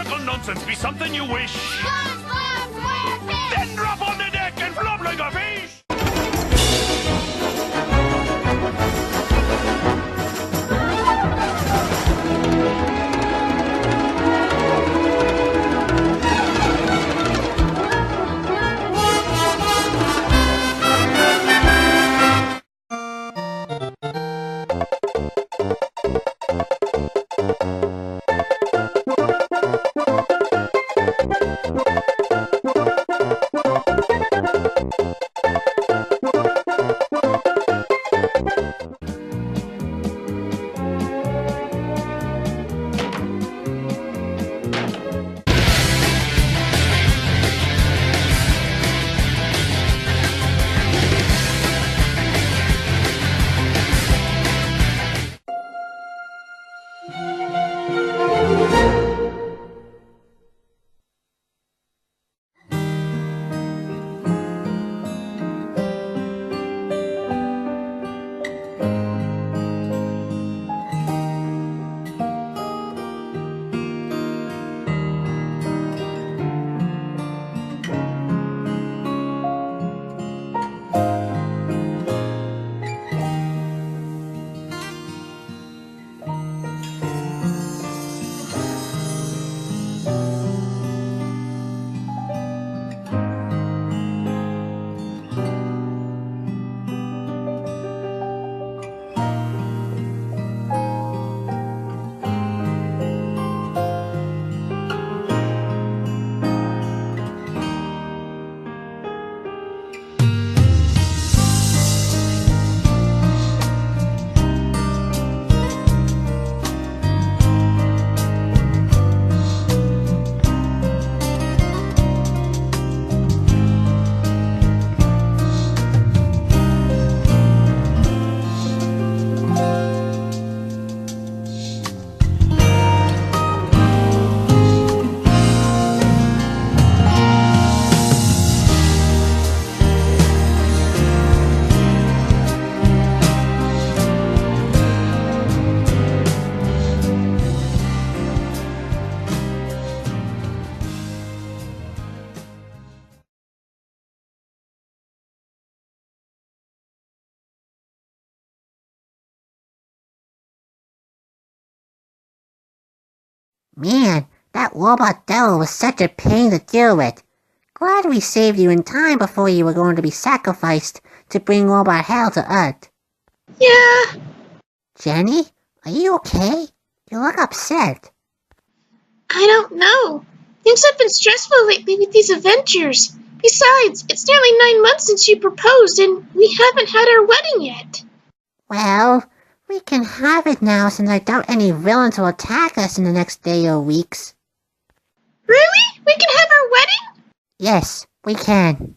nautical nonsense be something you wish? SpongeBob SquarePants! Then drop on the deck and flop like a fish! Man, that robot devil was such a pain to deal with. Glad we saved you in time before you were going to be sacrificed to bring robot hell to Earth. Yeah. Jenny, are you okay? You look upset. I don't know. Things have been stressful lately with these adventures. Besides, it's nearly 9 months since you proposed, and we haven't had our wedding yet. Well, we can have it now since I doubt any villains will attack us in the next day or weeks. Really? We can have our wedding? Yes, we can.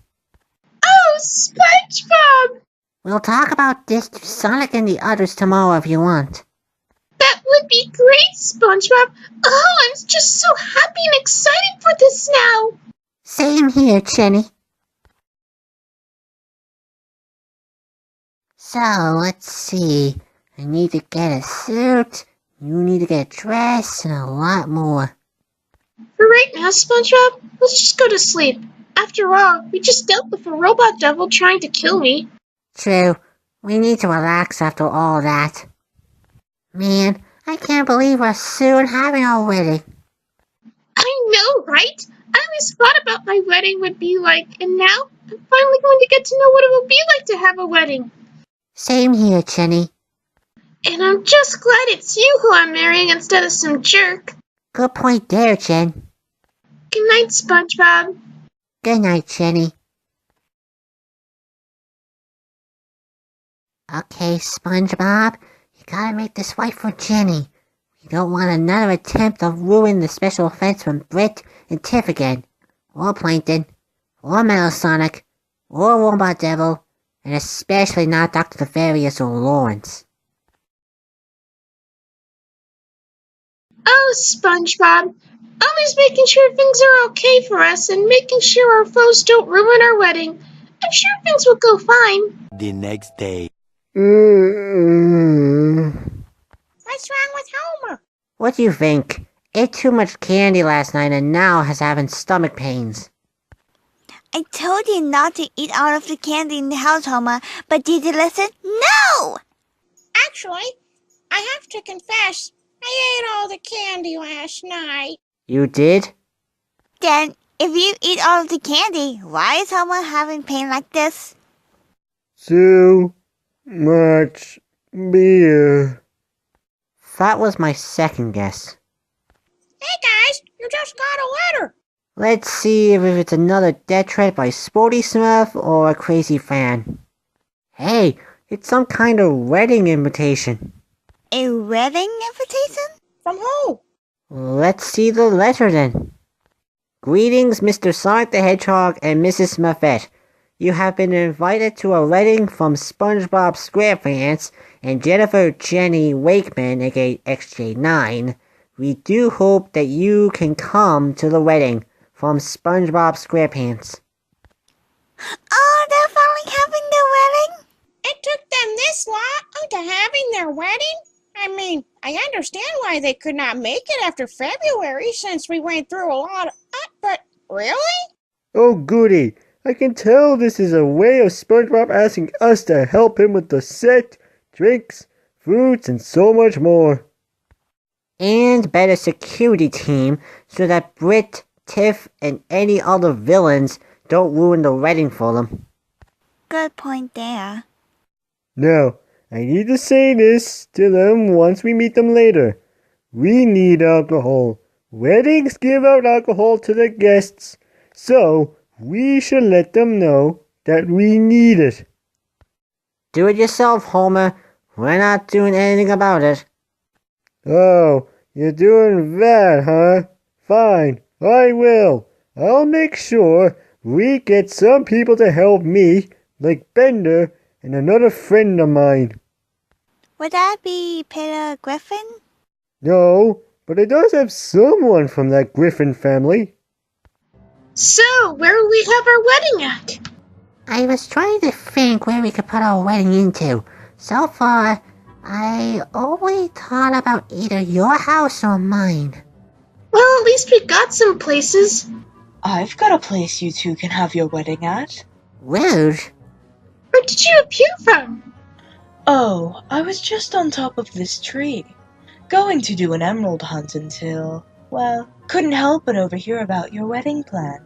Oh, SpongeBob! We'll talk about this to Sonic and the others tomorrow if you want. That would be great, SpongeBob. Oh, I'm just so happy and excited for this now. Same here, Jenny. So, let's see. I need to get a suit, you need to get a dress, and a lot more. For right now, SpongeBob, let's just go to sleep. After all, we just dealt with a robot devil trying to kill me. True. We need to relax after all that. Man, I can't believe we're soon having our wedding. I know, right? I always thought about my wedding would be like, and now I'm finally going to get to know what it will be like to have a wedding. Same here, Jenny. And I'm just glad it's you who I'm marrying instead of some jerk. Good point there, Jen. Good night, SpongeBob. Good night, Jenny. Okay, SpongeBob, you gotta make this right for Jenny. We don't want another attempt to ruin the special effects from Britt and Tiff again, or Plankton, or Metal Sonic, or Robot Devil, and especially not Dr. Nefarious or Lawrence. Oh, SpongeBob. Always making sure things are okay for us and making sure our foes don't ruin our wedding. I'm sure things will go fine. The next day. What's wrong with Homer? What do you think? ate too much candy last night and now is having stomach pains. I told you not to eat all of the candy in the house, Homer, but did you listen? No! Actually, I have to confess, I ate all the candy last night. You did? Then, if you eat all of the candy, why is Homer having pain like this? Too much beer. That was my second guess. Hey guys, you just got a letter. Let's see if it's another death threat by Sporty Smurf or a crazy fan. Hey, it's some kind of wedding invitation. A wedding invitation? From who? Let's see the letter then. Greetings, Mr. Sonic the Hedgehog and Mrs. Smurfette. You have been invited to a wedding from Spongebob SquarePants and Jennifer Jenny Wakeman, aka XJ9. We do hope that you can come to the wedding from Spongebob SquarePants. Oh, they're finally having their wedding? It took them this long to having their wedding? I mean, I understand why they could not make it after February since we went through a lot of... but really? Oh goody, I can tell this is a way of SpongeBob asking us to help him with the set, drinks, fruits, and so much more. And better security team so that Britt, Tiff, and any other villains don't ruin the wedding for them. Good point there. Now, I need to say this to them once we meet them later. We need alcohol. Weddings give out alcohol to the guests, so we should let them know that we need it. Do it yourself, Homer. We're not doing anything about it. Oh, you're doing that, huh? Fine, I will. I'll make sure we get some people to help me, like Bender and another friend of mine. Would that be Peter Griffin? No, but it does have someone from that Griffin family. So, where will we have our wedding at? I was trying to think where we could put our wedding into. So far, I only thought about either your house or mine. Well, at least we got some places. I've got a place you two can have your wedding at. Rude. Where did you appear from? Oh, I was just on top of this tree, going to do an emerald hunt until, well, couldn't help but overhear about your wedding plan.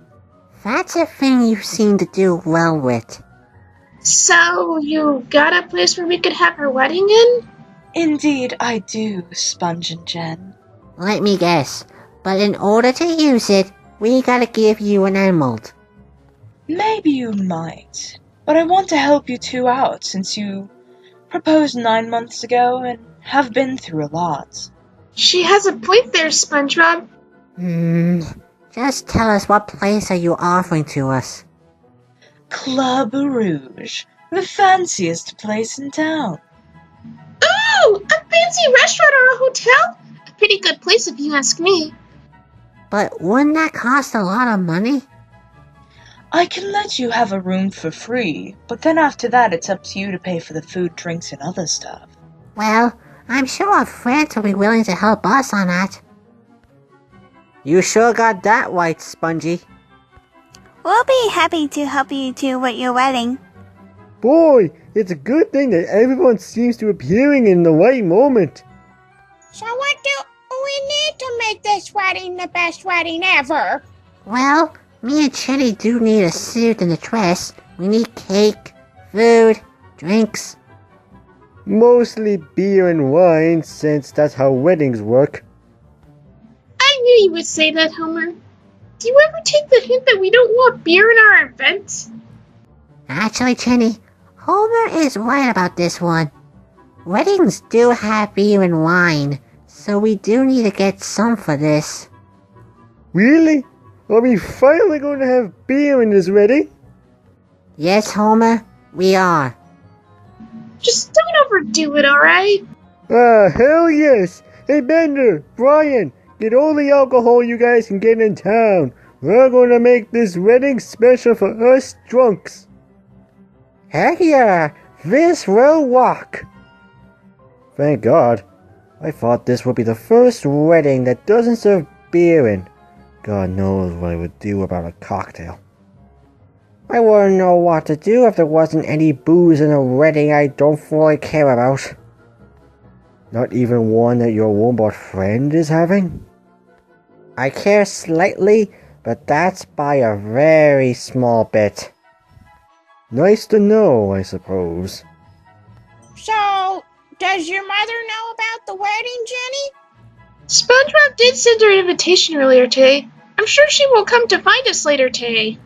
That's a thing you seem to do well with. So, you got a place where we could have our wedding in? Indeed I do, Sponge and Jen. Let me guess. But in order to use it, we gotta give you an emerald. Maybe you might, but I want to help you two out since you proposed 9 months ago and have been through a lot. She has a point there, SpongeBob. Just tell us what place are you offering to us? Club Rouge, the fanciest place in town. Oh, a fancy restaurant or a hotel? A pretty good place if you ask me. But wouldn't that cost a lot of money? I can let you have a room for free, but then after that it's up to you to pay for the food, drinks, and other stuff. Well, I'm sure our friends will be willing to help us on that. You sure got that right, Spongey. We'll be happy to help you two with your wedding. Boy, it's a good thing that everyone seems to be appearing in the right moment. So what do we need to make this wedding the best wedding ever? Well, me and Jenny do need a suit and a dress. We need cake, food, drinks. Mostly beer and wine, since that's how weddings work. I knew you would say that, Homer. Do you ever take the hint that we don't want beer in our events? Actually, Jenny, Homer is right about this one. Weddings do have beer and wine, so we do need to get some for this. Really? Are we finally going to have beer in this wedding? Yes, Homer, we are. Just don't overdo it, alright? Ah, hell yes! Hey Bender, Brian, get all the alcohol you guys can get in town. We're going to make this wedding special for us drunks. Heck yeah, this will work. Thank God. I thought this would be the first wedding that doesn't serve beer in. God knows what I would do about a cocktail. I wouldn't know what to do if there wasn't any booze in a wedding I don't fully care about. Not even one that your warm-bought friend is having? I care slightly, but that's by a very small bit. Nice to know, I suppose. So, does your mother know about the wedding, Jenny? SpongeBob did send her an invitation earlier today. I'm sure she will come to find us later today.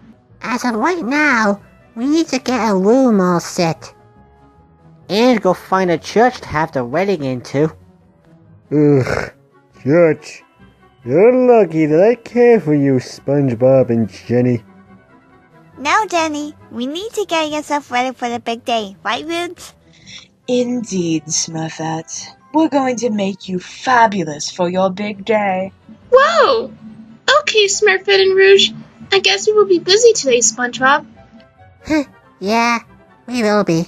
As of right now, we need to get a room all set. And go find a church to have the wedding into. Ugh, church. You're lucky that I care for you, Spongebob and Jenny. Now, Jenny, we need to get yourself ready for the big day, right, Roots? Indeed, Smurfette. We're going to make you fabulous for your big day. Whoa! Okay, Smurfette and Rouge. I guess we will be busy today, SpongeBob. Yeah, we will be.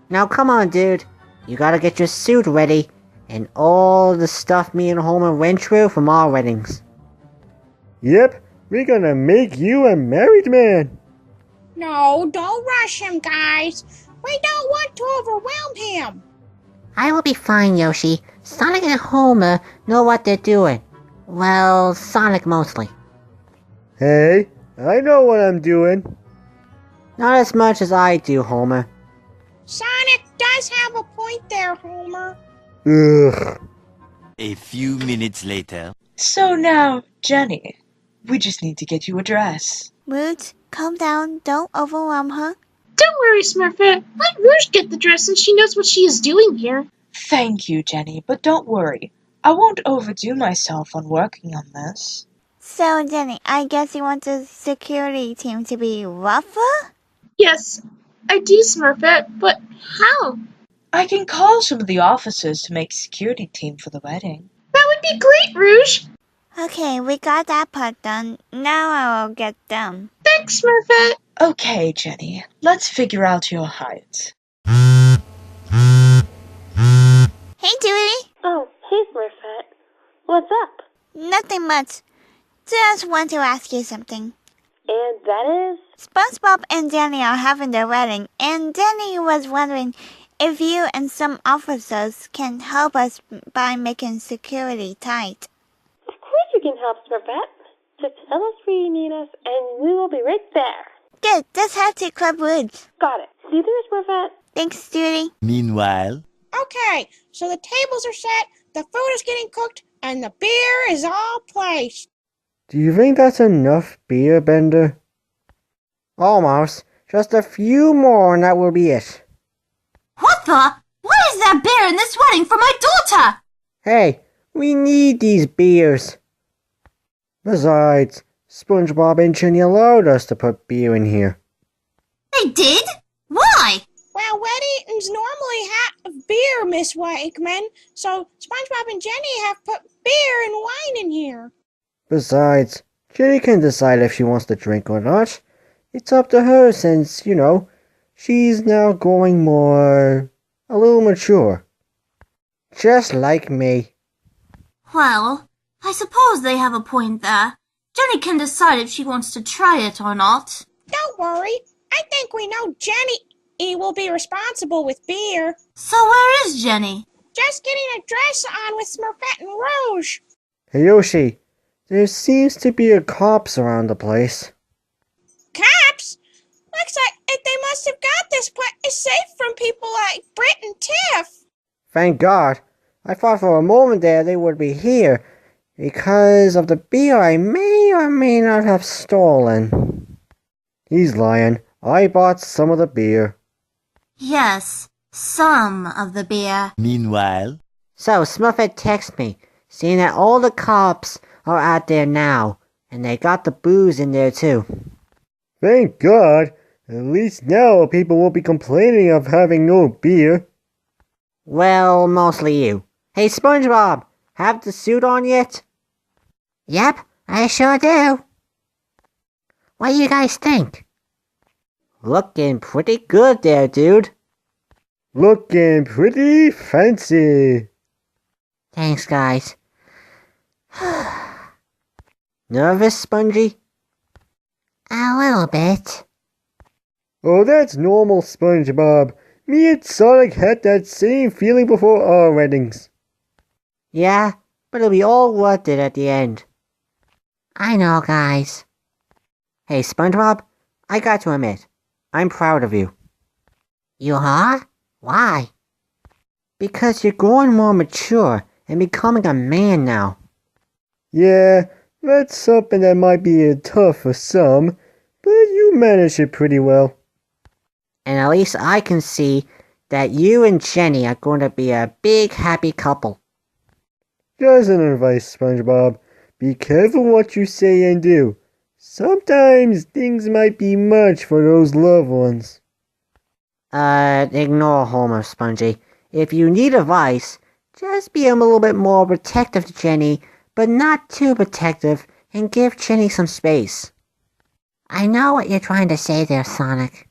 Now come on, dude. You gotta get your suit ready, and all the stuff me and Homer went through from our weddings. Yep, we're gonna make you a married man. No, don't rush him, guys. We don't want to overwhelm him. I will be fine, Yoshi. Sonic and Homer know what they're doing. Well, Sonic mostly. Hey, I know what I'm doing. Not as much as I do, Homer. Sonic does have a point there, Homer. Ugh. A few minutes later. So now, Jenny, we just need to get you a dress. Roots, calm down. Don't overwhelm her. Don't worry, Smurfette. Let Rouge get the dress since she knows what she is doing here. Thank you, Jenny, but don't worry. I won't overdo myself on working on this. So, Jenny, I guess you want the security team to be rougher? Yes, I do, Smurfette, but how? I can call some of the officers to make security team for the wedding. That would be great, Rouge. Okay, we got that part done. Now I will get them. Thanks, Smurfette. Okay, Jenny, let's figure out your height. Hey, Judy. Oh, hey, Smurfette. What's up? Nothing much. Just want to ask you something. And that is? SpongeBob and Jenny are having their wedding, and Jenny was wondering if you and some officers can help us by making security tight. Of course you can help, Smurfette. Just tell us where you need us, and we will be right there. Good, let's head to Club Woods. Got it. See you there, Smurfette. Thanks, Judy. Meanwhile. Okay, so the tables are set, the food is getting cooked, and the beer is all placed. Do you think that's enough beer, Bender? Almost. Just a few more and that will be it. What the? What is that beer in this wedding for my daughter? Hey, we need these beers. Besides, SpongeBob and Jenny allowed us to put beer in here. They did? Why? Well, weddings normally have beer, Miss Wakeman, so SpongeBob and Jenny have put beer and wine in here. Besides, Jenny can decide if she wants to drink or not. It's up to her since, she's now growing a little mature. Just like me. Well, I suppose they have a point there. Jenny can decide if she wants to try it or not. Don't worry. I think we know Jenny will be responsible with beer. So where is Jenny? Just getting a dress on with Smurfette and Rouge. Hey Yoshi, there seems to be a cops around the place. Cops? Looks like they must have got this place safe from people like Britt and Tiff. Thank God. I thought for a moment there they would be here because of the beer I may or may not have stolen. He's lying. I bought some of the beer. Yes, some of the beer. Meanwhile. So, Smurfette texted me, saying that all the cops are out there now, and they got the booze in there too. Thank God. At least now people won't be complaining of having no beer. Well, mostly you. Hey, SpongeBob, have the suit on yet? Yep, I sure do. What do you guys think? Looking pretty good there, dude. Looking pretty fancy. Thanks, guys. Nervous, Spongey? A little bit. Oh, that's normal, Spongebob. Me and Sonic had that same feeling before our weddings. Yeah, but it'll be all worth it at the end. I know, guys. Hey, Spongebob, I got to admit, I'm proud of you. You are? Why? Because you're growing more mature and becoming a man now. Yeah, that's something that might be tough for some, but you manage it pretty well. And at least I can see that you and Jenny are going to be a big happy couple. Just an advice, Spongebob. Be careful what you say and do. Sometimes things might be much for those loved ones. Ignore Homer, Spongey. If you need advice, just be a little bit more protective to Jenny, but not too protective, and give Jenny some space. I know what you're trying to say there, Sonic.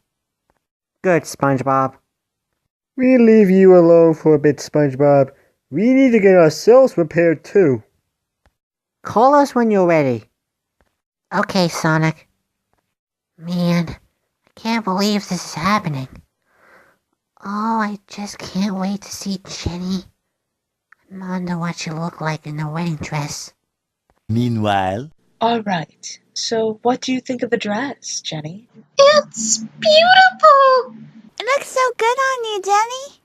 Good, Spongebob. We'll leave you alone for a bit, Spongebob. We need to get ourselves prepared too. Call us when you're ready. Okay, Sonic. Man, I can't believe this is happening. Oh, I just can't wait to see Jenny. I wonder what she'll look like in the wedding dress. Meanwhile, Alright, so what do you think of the dress, Jenny? It's beautiful! It looks so good on you, Jenny.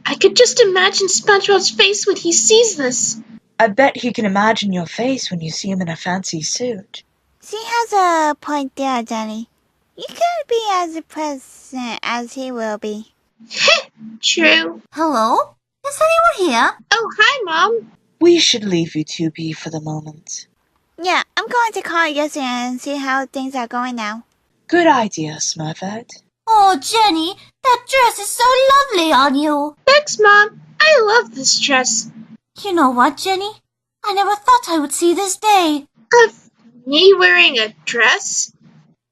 I could just imagine SpongeBob's face when he sees this. I bet he can imagine your face when you see him in a fancy suit. She has a point there, Jenny. You could be as present as he will be. True. Hello? Is anyone here? Oh, hi, Mom. We should leave you two be for the moment. Yeah, I'm going to call Yossi and see how things are going now. Good idea, Smurfette. Oh, Jenny, that dress is so lovely on you. Thanks, Mom. I love this dress. You know what, Jenny? I never thought I would see this day. Of me wearing a dress?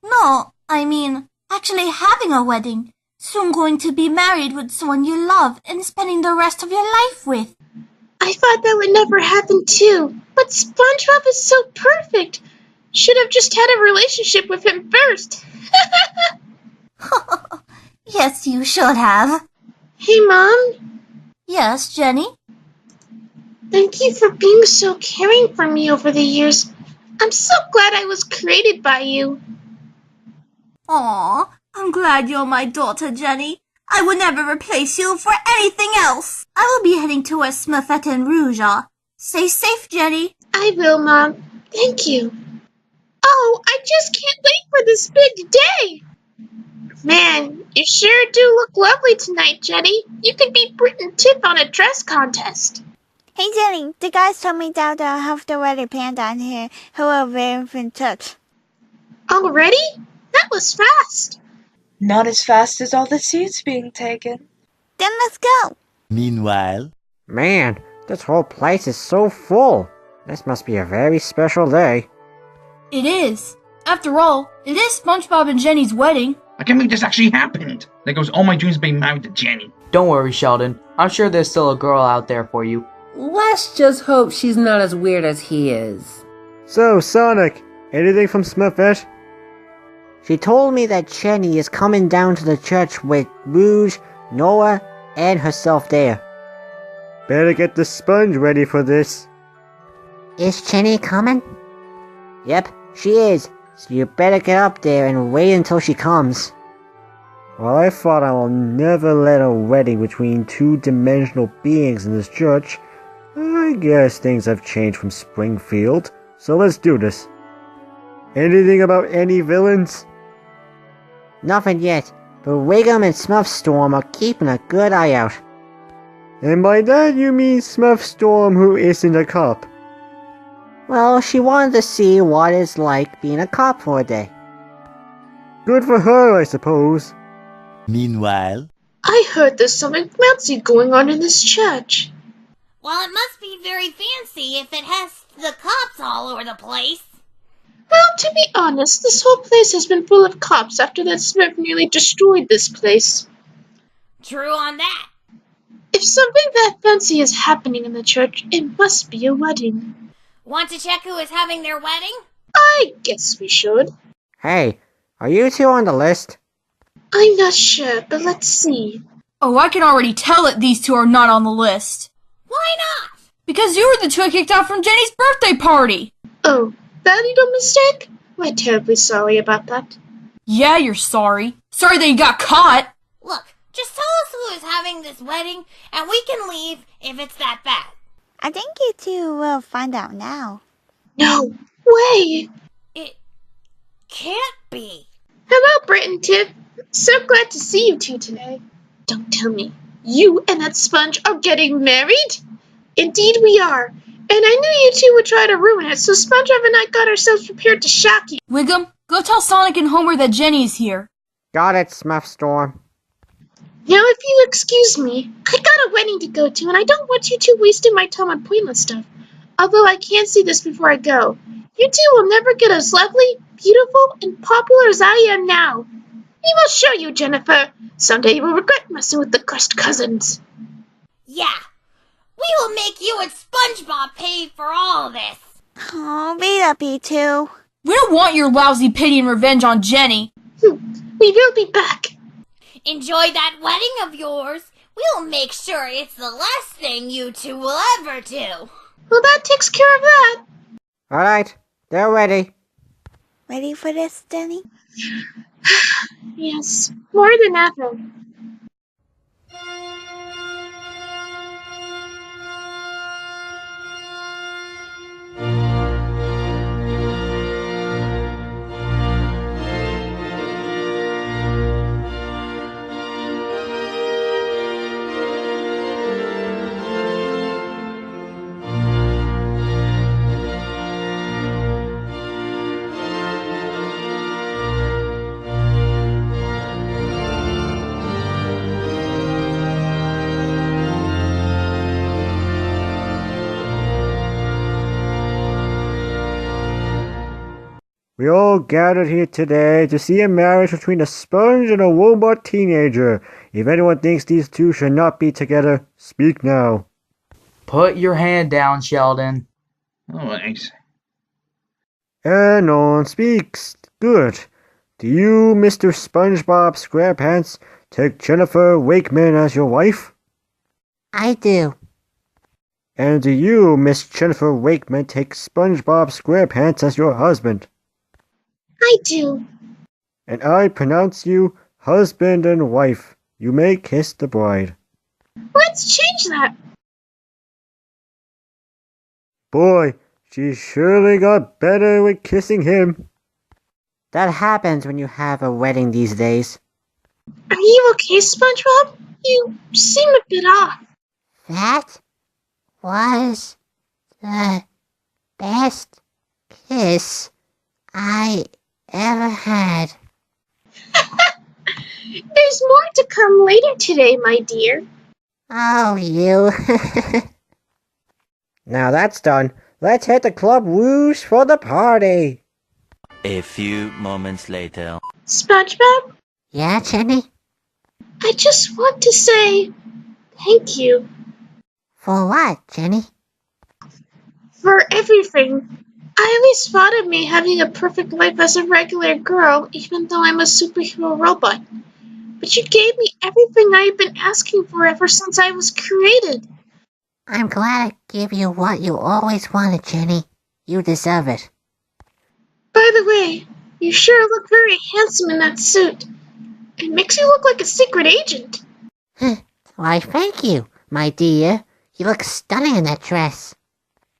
No, I mean, actually having a wedding. Soon going to be married with someone you love and spending the rest of your life with. I thought that would never happen too. But SpongeBob is so perfect. Should have just had a relationship with him first. Yes, you should have. Hey, Mom. Yes, Jenny? Thank you for being so caring for me over the years. I'm so glad I was created by you. Aw, I'm glad you're my daughter, Jenny. I would never replace you for anything else. I will be heading towards Smurfette and Rouge are. Stay safe, Jenny. I will, Mom. Thank you. Oh, I just can't wait for this big day. Man, you sure do look lovely tonight, Jenny. You could beat Brit and Tip on a dress contest. Hey, Jenny, the guys told me that they'll have the wedding planned down here. Who will be in touch. Already? That was fast. Not as fast as all the seats being taken. Then let's go. meanwhile, Man, this whole place is so full. This must be a very special day. It is. After all, it is SpongeBob and Jenny's wedding. I can't believe this actually happened. There goes all my dreams of being married to Jenny. Don't worry, Sheldon. I'm sure there's still a girl out there for you. Let's just hope she's not as weird as he is. So, Sonic, anything from Smurfette? She told me that Jenny is coming down to the church with Rouge, Noah, and herself there. Better get the sponge ready for this. Is Jenny coming? Yep, she is. So you better get up there and wait until she comes. Well, I thought I will never let a wedding between two-dimensional beings in this church. I guess things have changed from Springfield, so let's do this. Anything about any villains? Nothing yet, but Wiggum and Smurfstorm are keeping a good eye out. And by that you mean Smurfstorm, who isn't a cop? Well, she wanted to see what it's like being a cop for a day. Good for her, I suppose. meanwhile, I heard there's something fancy going on in this church. Well, it must be very fancy if it has the cops all over the place. Well, to be honest, this whole place has been full of cops after that Smurf nearly destroyed this place. True on that. If If something that fancy is happening in the church, it must be a wedding. Want to check who is having their wedding? I guess we should. Hey, are you two on the list? I'm not sure, but let's see. Oh, I can already tell that these two are not on the list. Why not? Because you were the two I kicked out from Jenny's birthday party. Oh, that little mistake? We're terribly sorry about that. Yeah, you're sorry. Sorry that you got caught. Look, just tell us who is having this wedding, and we can leave if it's that bad. I think you two will find out now. No way! It can't be. Hello, Britt and Tiff. So glad to see you two today. Don't tell me. You and that sponge are getting married? Indeed we are. And I knew you two would try to ruin it, so SpongeBob and I got ourselves prepared to shock you. Wiggum, go tell Sonic and Homer that Jenny is here. Got it, Smurfstorm. Now, if you excuse me, I got a wedding to go to, and I don't want you two wasting my time on pointless stuff. Although I can't see this before I go. You two will never get as lovely, beautiful, and popular as I am now. We will show you, Jennifer. Someday you will regret messing with the cursed cousins. Yeah. We will make you and SpongeBob pay for all this. Oh, beat up, you two. We don't want your lousy pity and revenge on Jenny. We will be back. Enjoy that wedding of yours. We'll make sure it's the last thing you two will ever do. Well, that takes care of that. Alright, they're ready. Ready for this, Jenny? Yes, more than ever. We all gathered here today to see a marriage between a sponge and a robot teenager. If anyone thinks these two should not be together, speak now. Put your hand down, Sheldon. Oh, thanks. And no one speaks. Good. Do you, Mr. SpongeBob SquarePants, take Jennifer Wakeman as your wife? I do. And do you, Miss Jennifer Wakeman, take SpongeBob SquarePants as your husband? I do. And I pronounce you husband and wife. You may kiss the bride. Let's change that. Boy, she surely got better with kissing him. That happens when you have a wedding these days. Are you okay, SpongeBob? You seem a bit off. That was the best kiss I ever had. There's more to come later today, my dear. Oh, you. Now that's done. Let's hit the Club Rouge for the party. A few moments later. SpongeBob? Yeah, Jenny? I just want to say thank you. For what, Jenny? For everything. I always thought of me having a perfect life as a regular girl, even though I'm a superhero robot. But you gave me everything I've been asking for ever since I was created. I'm glad I gave you what you always wanted, Jenny. You deserve it. By the way, you sure look very handsome in that suit. It makes you look like a secret agent. Why, thank you, my dear. You look stunning in that dress.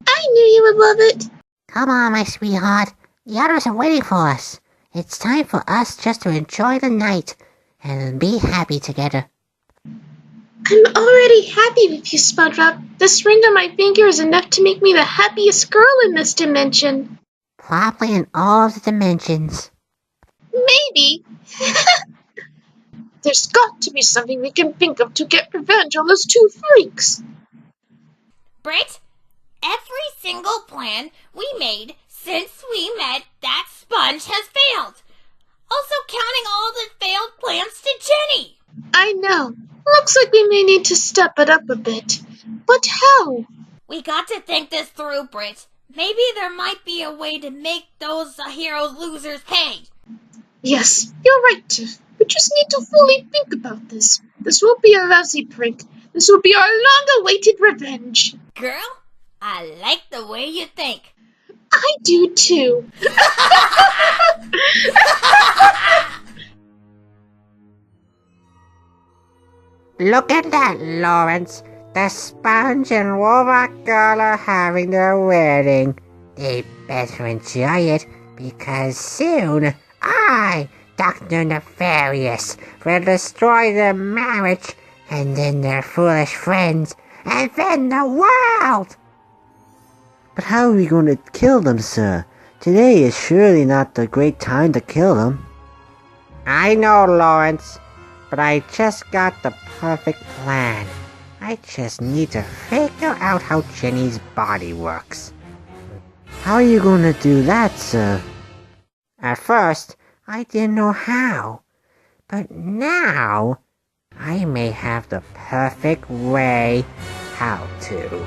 I knew you would love it. Come on, my sweetheart. The others are waiting for us. It's time for us just to enjoy the night and be happy together. I'm already happy with you, SpongeBob. This ring on my finger is enough to make me the happiest girl in this dimension. Probably in all of the dimensions. Maybe. There's got to be something we can think of to get revenge on those two freaks. Britt, every single plan we made since we met that sponge has failed. Also counting all the failed plans to Jenny. I know. Looks like we may need to step it up a bit. But how? We got to think this through, Brit. Maybe there might be a way to make those heroes losers pay. Yes, you're right, Tiff. We just need to fully think about this. This won't be a lousy prank. This will be our long-awaited revenge. Girl, I like the way you think. I do too. Look at that, Lawrence. The Sponge and Robot Girl are having their wedding. They better enjoy it, because soon I, Dr. Nefarious, will destroy their marriage, and then their foolish friends, and then the world! But how are we going to kill them, sir? Today is surely not the great time to kill them. I know, Lawrence, but I just got the perfect plan. I just need to figure out how Jenny's body works. How are you going to do that, sir? At first, I didn't know how, but now I may have the perfect way how to.